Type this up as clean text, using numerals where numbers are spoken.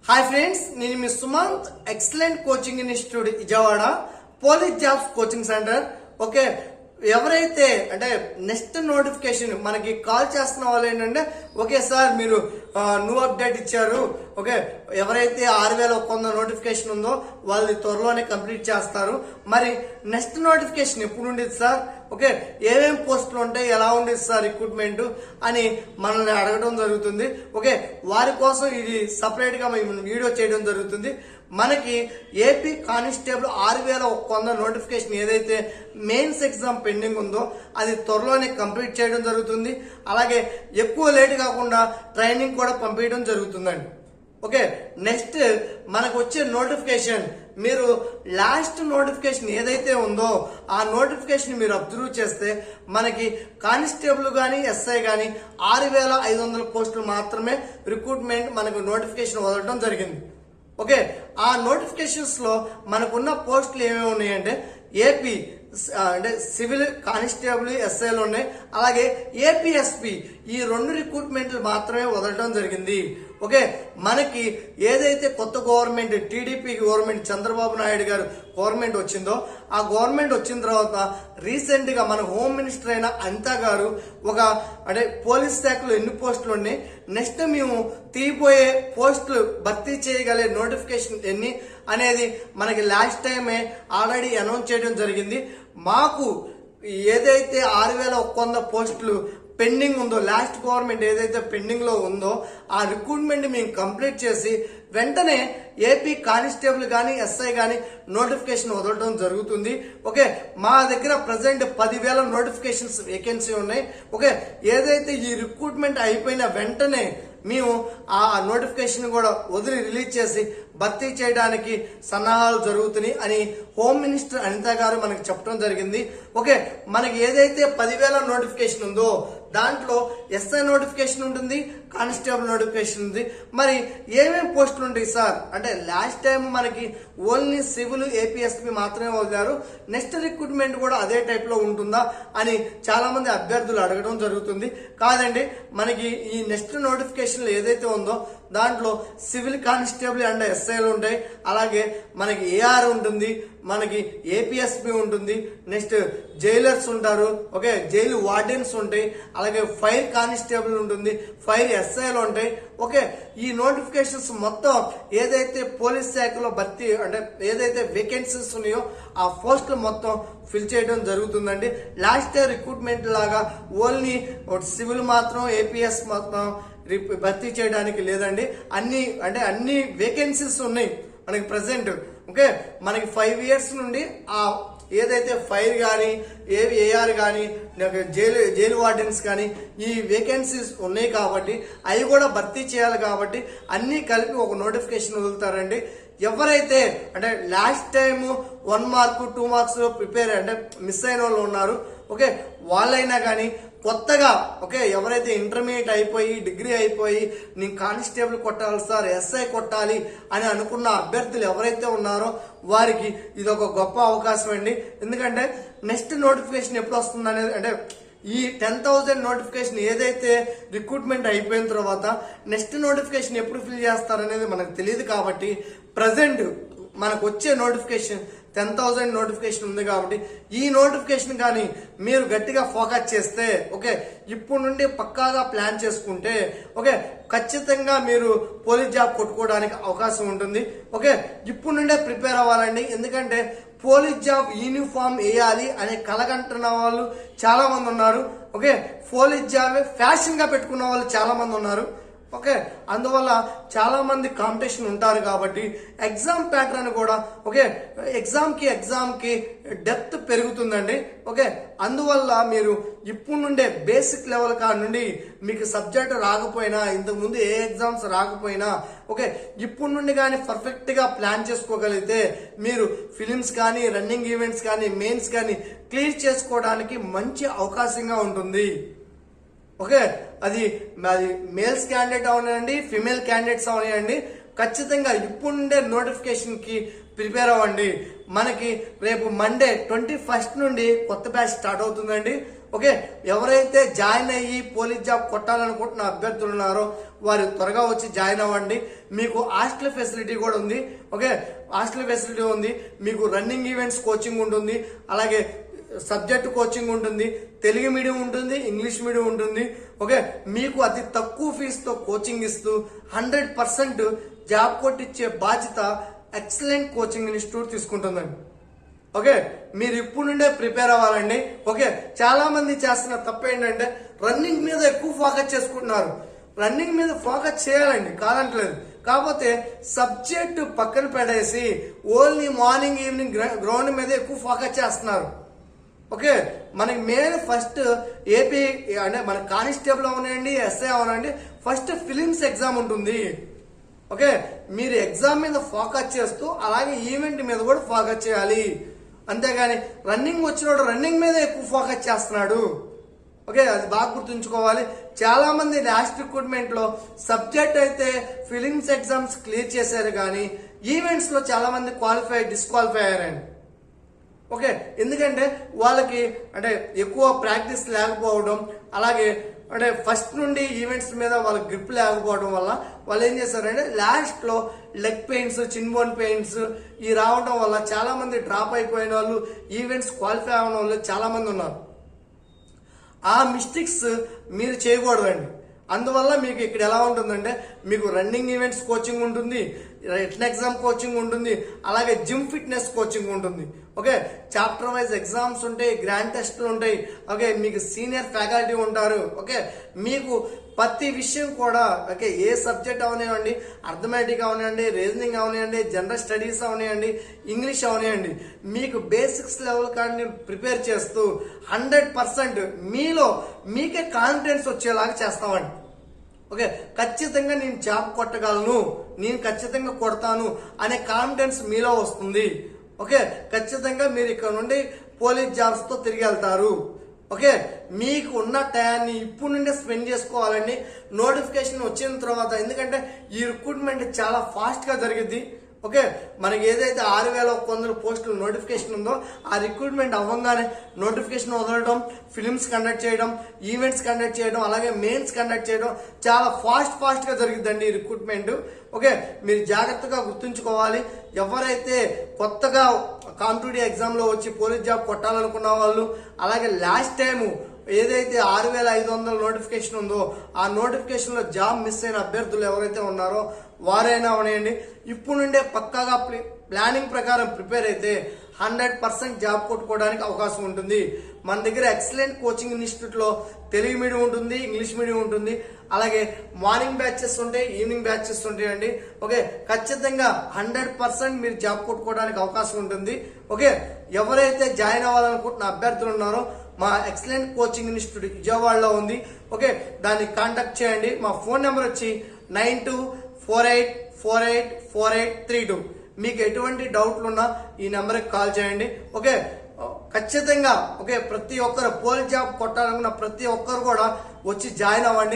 Hi friends, నేను మీ Sumanth, excellent coaching institute Vijayawada police jobs coaching centre. Okay, ఎవరైతే అంటే నెక్స్ట్ నోటిఫికేషన్ మనకి కాల్ చేస్తున్న వాళ్ళు ఏంటంటే, ఓకే సార్ మీరు న్యూ అప్డేట్ ఇచ్చారు, ఓకే ఎవరైతే 6100 నోటిఫికేషన్ ఉందో వాళ్ళు త్వరలోనే కంప్లీట్ చేస్తారు, మరి నెక్స్ట్ నోటిఫికేషన్ ఎప్పుడు ఉండేది సార్, ఓకే ఏమేం పోస్టులు ఉంటాయి, ఎలా ఉండేది సార్ రిక్రూట్మెంట్ అని మనల్ని అడగడం జరుగుతుంది. ఓకే వారి కోసం ఇది సపరేట్ గా మేము వీడియో చేయడం జరుగుతుంది. మనకి ఏపీ కానిస్టేబుల్ 6100 నోటిఫికేషన్ ఏదైతే మెయిన్స్ ఎగ్జామ్ పెండింగ్ ఉందో అది త్వరలోనే కంప్లీట్ చేయడం జరుగుతుంది. అలాగే ఎక్కువ లేట్ కాకుండా ట్రైనింగ్ కూడా పంపించడం జరుగుతుందండి. ఓకే నెక్స్ట్ మనకు వచ్చే నోటిఫికేషన్, మీరు లాస్ట్ నోటిఫికేషన్ ఏదైతే ఉందో ఆ నోటిఫికేషన్ మీరు అబ్జర్వ్ చేస్తే మనకి కానిస్టేబుల్ కానీ ఎస్ఐ కానీ 6500 పోస్టులు మాత్రమే రిక్రూట్మెంట్ మనకు నోటిఫికేషన్ వదలడం జరిగింది. ఓకే ఆ నోటిఫికేషన్స్ లో మనకున్న పోస్టులు ఏమేమి ఉన్నాయంటే ఏపీ అంటే సివిల్ కానిస్టేబుల్ ఎస్ఐలు ఉన్నాయి, అలాగే ఏపీఎస్పీ ఈ 2 రిక్రూట్మెంట్లు మాత్రమే వదలడం జరిగింది. ఓకే మనకి ఏదైతే కొత్త government TDP government Chandrababu Naidu గారు గవర్నమెంట్ వచ్చిందో ఆ గవర్నమెంట్ వచ్చిన తర్వాత రీసెంట్ గా మన హోమ్ మినిస్టర్ అయిన అనిత గారు ఒక అంటే పోలీస్ శాఖలో ఎన్ని పోస్టులు ఉన్నాయి, నెక్స్ట్ మేము తీయబోయే పోస్టులు భర్తీ చేయగలే నోటిఫికేషన్ ఎన్ని అనేది మనకి లాస్ట్ టైమే ఆల్రెడీ అనౌన్స్ చేయడం జరిగింది. మాకు ఏదైతే 6100 పోస్టులు పెండింగ్ ఉందో, లాస్ట్ గవర్నమెంట్ ఏదైతే పెండింగ్ లో ఉందో ఆ రిక్రూట్మెంట్ మేము కంప్లీట్ చేసి వెంటనే ఏపీ కానిస్టేబుల్ కానీ ఎస్ఐ కానీ నోటిఫికేషన్ వదలడం జరుగుతుంది. ఓకే మా దగ్గర ప్రజెంట్ 10,000 నోటిఫికేషన్స్ వేకెన్సీ ఉన్నాయి. ఓకే ఏదైతే ఈ రిక్రూట్మెంట్ అయిపోయిన వెంటనే మేము ఆ నోటిఫికేషన్ కూడా వదిలి రిలీజ్ చేసి భర్తీ చేయడానికి సన్నాహాలు జరుగుతున్నాయి అని హోమ్ మినిస్టర్ అనిత గారు మనకి చెప్పడం జరిగింది. ఓకే మనకి ఏదైతే 10,000 నోటిఫికేషన్ ఉందో దాంట్లో ఎస్ఐ నోటిఫికేషన్ ఉంటుంది, కానిస్టేబుల్ నోటిఫికేషన్ ఉంది. మరి ఏమేమి పోస్టులు ఉంటాయి సార్ అంటే లాస్ట్ టైం మనకి ఓన్లీ సివిల్ ఏపీఎస్పీ మాత్రమే వదిలారు, నెక్స్ట్ రిక్రూట్మెంట్ కూడా అదే టైప్ లో ఉంటుందా అని చాలా మంది అభ్యర్థులు అడగడం జరుగుతుంది. కాదండి, మనకి ఈ నెక్స్ట్ నోటిఫికేషన్ ఏదైతే ఉందో దాంట్లో సివిల్ కానిస్టేబుల్ అండ్ ఎస్ఐలు ఉంటాయి, అలాగే మనకి ఏఆర్ ఉంటుంది, మనకి ఏపీఎస్పీ ఉంటుంది, నెక్స్ట్ జైలర్స్ ఉంటారు, ఓకే జైలు వార్డెన్స్ ఉంటాయి, అలాగే ఫైర్ కానిస్టేబుల్ ఉంటుంది, ఫైర్ ఎస్ఐలు ఉంటాయి. ఓకే ఈ నోటిఫికేషన్స్ మొత్తం ఏదైతే పోలీస్ శాఖలో భర్తీ అంటే ఏదైతే వేకెన్సీస్ ఉన్నాయో ఆ పోస్టులు మొత్తం ఫిల్ చేయడం జరుగుతుందండి. లాస్ట్ ఇయర్ రిక్రూట్మెంట్ లాగా ఓన్లీ సివిల్ మాత్రం ఏపీఎస్ మాత్రం భర్తీ చేయడానికి లేదండి, అన్ని వేకెన్సీస్ ఉన్నాయి మనకి ప్రజెంట్. ఓకే మనకి 5 years నుండి ఆ ఏదైతే ఫైర్ కానీ ఏఆర్ కానీ జైలు వార్డెన్స్ కానీ ఈ వేకెన్సీస్ ఉన్నాయి కాబట్టి అవి కూడా భర్తీ చేయాలి కాబట్టి అన్ని కలిపి ఒక నోటిఫికేషన్ వదులుతారండి. ఎవరైతే అంటే last time 1 mark 2 marks prepare అంటే మిస్ అయిన వాళ్ళు ఉన్నారు, ఓకే వాళ్ళైనా కానీ కొత్తగా ఓకే ఎవరైతే ఇంటర్మీడియట్ అయిపోయి డిగ్రీ అయిపోయి నేను కానిస్టేబుల్ కొట్టాలి సార్, ఎస్ఐ కొట్టాలి అని అనుకున్న అభ్యర్థులు ఎవరైతే ఉన్నారో వారికి ఇది ఒక గొప్ప అవకాశం అండి. ఎందుకంటే నెక్స్ట్ నోటిఫికేషన్ ఎప్పుడు వస్తుంది అనేది అంటే ఈ 10,000 నోటిఫికేషన్ ఏదైతే రిక్రూట్మెంట్ అయిపోయిన తర్వాత నెక్స్ట్ నోటిఫికేషన్ ఎప్పుడు ఫిల్ చేస్తారనేది మనకు తెలియదు. కాబట్టి ప్రజెంట్ మనకు వచ్చే నోటిఫికేషన్ 10,000 నోటిఫికేషన్ ఉంది కాబట్టి ఈ నోటిఫికేషన్ కానీ మీరు గట్టిగా ఫోకస్ చేస్తే, ఓకే ఇప్పుడు నుండి పక్కాగా ప్లాన్ చేసుకుంటే ఓకే ఖచ్చితంగా మీరు పోలీస్ జాబ్ కొట్టుకోవడానికి అవకాశం ఉంటుంది. ఓకే ఇప్పుడు నుండే ప్రిపేర్ అవ్వాలండి, ఎందుకంటే పోలీస్ జాబ్ యూనిఫామ్ వేయాలి అనే కలగంటున్న వాళ్ళు చాలా మంది ఉన్నారు. ఓకే పోలీస్ జాబ్ ఫ్యాషన్ గా పెట్టుకున్న వాళ్ళు చాలా మంది ఉన్నారు. ఓకే అందువల్ల చాలా మంది కాంపిటీషన్ ఉంటారు కాబట్టి ఎగ్జామ్ ప్యాటర్న్ కూడా ఓకే ఎగ్జామ్ కి డెప్త్ పెరుగుతుందండి. ఓకే అందువల్ల మీరు ఇప్పుడు నుండే బేసిక్ లెవెల్ కా నుండి మీకు సబ్జెక్ట్ రాకపోయినా, ఇంతకు ముందు ఏ ఎగ్జామ్స్ రాకపోయినా ఓకే ఇప్పుడు నుండి కానీ పర్ఫెక్ట్ గా ప్లాన్ చేసుకోగలిగితే మీరు ఫిలిమ్స్ కానీ రన్నింగ్ ఈవెంట్స్ కానీ మెయిన్స్ కానీ క్లియర్ చేసుకోవడానికి మంచి అవకాశంగా ఉంటుంది. ఓకే అది మేల్స్ క్యాండిడేట్ అవనండి, ఫిమేల్ క్యాండిడేట్స్ అవనండి, ఖచ్చితంగా ఇప్పుడు నుండే నోటిఫికేషన్ కి ప్రిపేర్ అవ్వండి. మనకి రేపు మండే 21st నుండి కొత్త బ్యాచ్ స్టార్ట్ అవుతుందండి. ఓకే, ఎవరైతే జాయిన్ అయ్యి పోలీస్ జాబ్ కొట్టాలనుకుంటున్న అభ్యర్థులు ఉన్నారో వారు త్వరగా వచ్చి జాయిన్ అవ్వండి. మీకు హాస్టల్ ఫెసిలిటీ కూడా ఉంది. ఓకే, హాస్టల్ ఫెసిలిటీ ఉంది. మీకు రన్నింగ్ ఈవెంట్స్ కోచింగ్ ఉంటుంది, అలాగే సబ్జెక్ట్ కోచింగ్ ఉంటుంది, తెలుగు మీడియం ఉంటుంది, ఇంగ్లీష్ మీడియం ఉంటుంది. ఓకే, మీకు అతి తక్కువ ఫీజుతో కోచింగ్ ఇస్తూ 100% జాబ్ కొట్టించే బాధ్యత ఎక్సలెంట్ కోచింగ్ ఇన్స్టిట్యూట్ తీసుకుంటుందండి. ఓకే, మీరు ఇప్పుడు నుండే ప్రిపేర్ అవ్వాలండి. ఓకే, చాలా మంది చేస్తున్న తప్పు ఏంటంటే రన్నింగ్ మీద ఎక్కువ ఫోకస్ చేసుకుంటున్నారు. రన్నింగ్ మీద ఫోకస్ చేయాలండి, కాదంటలేదు. కాకపోతే సబ్జెక్ట్ పక్కన పెడేసి ఓన్లీ మార్నింగ్ ఈవినింగ్ గ్రౌండ్ మీద ఎక్కువ ఫోకస్ చేస్తున్నారు. ఓకే, మనకి మెయిన్ ఫస్ట్ ఏపీ అంటే మన కానిస్టేబుల్ అవనండి, ఎస్ఐ అవనండి, ఫస్ట్ ఫిలిమ్స్ ఎగ్జామ్ ఉంటుంది. ఓకే, మీరు ఎగ్జామ్ మీద ఫోకస్ చేస్తూ అలాగే ఈవెంట్ మీద కూడా ఫోకస్ చేయాలి. అంతేగాని రన్నింగ్ వచ్చినోడు రన్నింగ్ మీద ఎక్కువ ఫోకస్ చేస్తున్నాడు. ఓకే, అది బాగా గుర్తుంచుకోవాలి. చాలా మంది లాస్ట్ రిక్రూట్మెంట్ లో సబ్జెక్ట్ అయితే ఫిలిమ్స్ ఎగ్జామ్స్ క్లియర్ చేశారు, కానీ ఈవెంట్స్ లో చాలా మంది డిస్క్వాలిఫై అయ్యారండి. ఓకే, ఎందుకంటే వాళ్ళకి అంటే ఎక్కువ ప్రాక్టీస్ లేకపోవడం, అలాగే అంటే ఫస్ట్ నుండి ఈవెంట్స్ మీద వాళ్ళకి గ్రిప్ లేకపోవడం వల్ల వాళ్ళు ఏం చేశారంటే లాస్ట్ లో లెగ్ పెయిన్స్, చిన్ బోన్ పెయిన్స్ ఈ రావడం వల్ల చాలా మంది డ్రాప్ అయిపోయిన వాళ్ళు, ఈవెంట్స్ క్వాలిఫై అయిన వాళ్ళు చాలా మంది ఉన్నారు. ఆ మిస్టేక్స్ మీరు చేయకూడదండి. అందువల్ల మీకు ఇక్కడ ఎలా ఉంటుందంటే మీకు రన్నింగ్ ఈవెంట్స్ కోచింగ్ ఉంటుంది, రిటన్ ఎగ్జామ్ కోచింగ్ ఉంటుంది, అలాగే జిమ్ ఫిట్నెస్ కోచింగ్ ఉంటుంది. ఓకే, చాప్టర్ వైజ్ ఎగ్జామ్స్ ఉంటాయి, గ్రాండ్ టెస్ట్లు ఉంటాయి. ఓకే, మీకు సీనియర్ ఫ్యాకల్టీ ఉంటారు. ఓకే, మీకు ప్రతి విషయం కూడా ఓకే, ఏ సబ్జెక్ట్ అవనివ్వండి, అర్థమెటిక్ అవనివ్వండి, రీజనింగ్ అవనివ్వండి, జనరల్ స్టడీస్ అవనివ్వండి, ఇంగ్లీష్ అవనివ్వండి, మీకు బేసిక్స్ లెవెల్ కానీ ప్రిపేర్ చేస్తూ 100% మీకే కాన్ఫిడెన్స్ వచ్చేలాగా చేస్తామండి. ఓకే, ఖచ్చితంగా నేను జాబ్ కొట్టగలను, నేను ఖచ్చితంగా కొడతాను అనే కాన్ఫిడెన్స్ మీలో వస్తుంది. ఓకే, ఖచ్చితంగా మీరు ఇక్కడ నుండి పోలీస్ జాబ్స్ తో తిరిగి వెళ్తారు. ఓకే, మీకు ఉన్న టయాన్ని ఇప్పుడు నుండే స్పెండ్ చేసుకోవాలండి. నోటిఫికేషన్ వచ్చిన తర్వాత, ఎందుకంటే ఈ రిక్రూట్మెంట్ చాలా ఫాస్ట్ గా జరిగింది. ఓకే, మనకి ఏదైతే 6,100 పోస్టులు నోటిఫికేషన్ ఉందో ఆ రిక్రూట్మెంట్ అవ్వగానే నోటిఫికేషన్ వదలడం, ఫిలిమ్స్ కండక్ట్ చేయడం, ఈవెంట్స్ కండక్ట్ చేయడం, అలాగే మెయిన్స్ కండక్ట్ చేయడం చాలా ఫాస్ట్ గా జరిగిద్దండి ఈ రిక్రూట్మెంట్. ఓకే, మీరు జాగ్రత్తగా గుర్తుంచుకోవాలి. ఎవరైతే కొత్తగా కాంపిటేటివ్ ఎగ్జామ్ లో వచ్చి పోలీస్ జాబ్ కొట్టాలనుకున్న వాళ్ళు, అలాగే లాస్ట్ టైం ఏదైతే 6,500 నోటిఫికేషన్ ఉందో ఆ నోటిఫికేషన్ లో జాబ్ మిస్ అయిన అభ్యర్థులు ఎవరైతే ఉన్నారో వారైనా ఉన్నాయండి, ఇప్పుడు నుండే పక్కాగా ప్లానింగ్ ప్రకారం ప్రిపేర్ అయితే 100% జాబ్ కొట్టుకోవడానికి అవకాశం ఉంటుంది. మన దగ్గర ఎక్సలెంట్ కోచింగ్ ఇన్స్టిట్యూట్ లో తెలుగు మీడియం ఉంటుంది, ఇంగ్లీష్ మీడియం ఉంటుంది, అలాగే మార్నింగ్ బ్యాచెస్ ఉంటాయి, ఈవినింగ్ బ్యాచెస్ ఉంటాయండి. ఓకే, ఖచ్చితంగా 100% మీరు జాబ్ కొట్టుకోవడానికి అవకాశం ఉంటుంది. ఓకే, ఎవరైతే జాయిన్ అవ్వాలనుకుంటున్న అభ్యర్థులు ఉన్నారో మా ఎక్సలెంట్ కోచింగ్ ఇన్స్టిట్యూట్ విజయవాడలో ఉంది. ఓకే, దాన్ని కాంటాక్ట్ చేయండి. మా ఫోన్ నెంబర్ వచ్చి 9248484832. మీకు ఎటువంటి డౌట్లు ఉన్నా ఈ నెంబర్కి కాల్ చేయండి. ఓకే, ఖచ్చితంగా ఓకే, ప్రతి ఒక్కరు పోలీస్ జాబ్ కొట్టాలనుకున్న ప్రతి ఒక్కరు కూడా వచ్చి జాయిన్ అవ్వండి.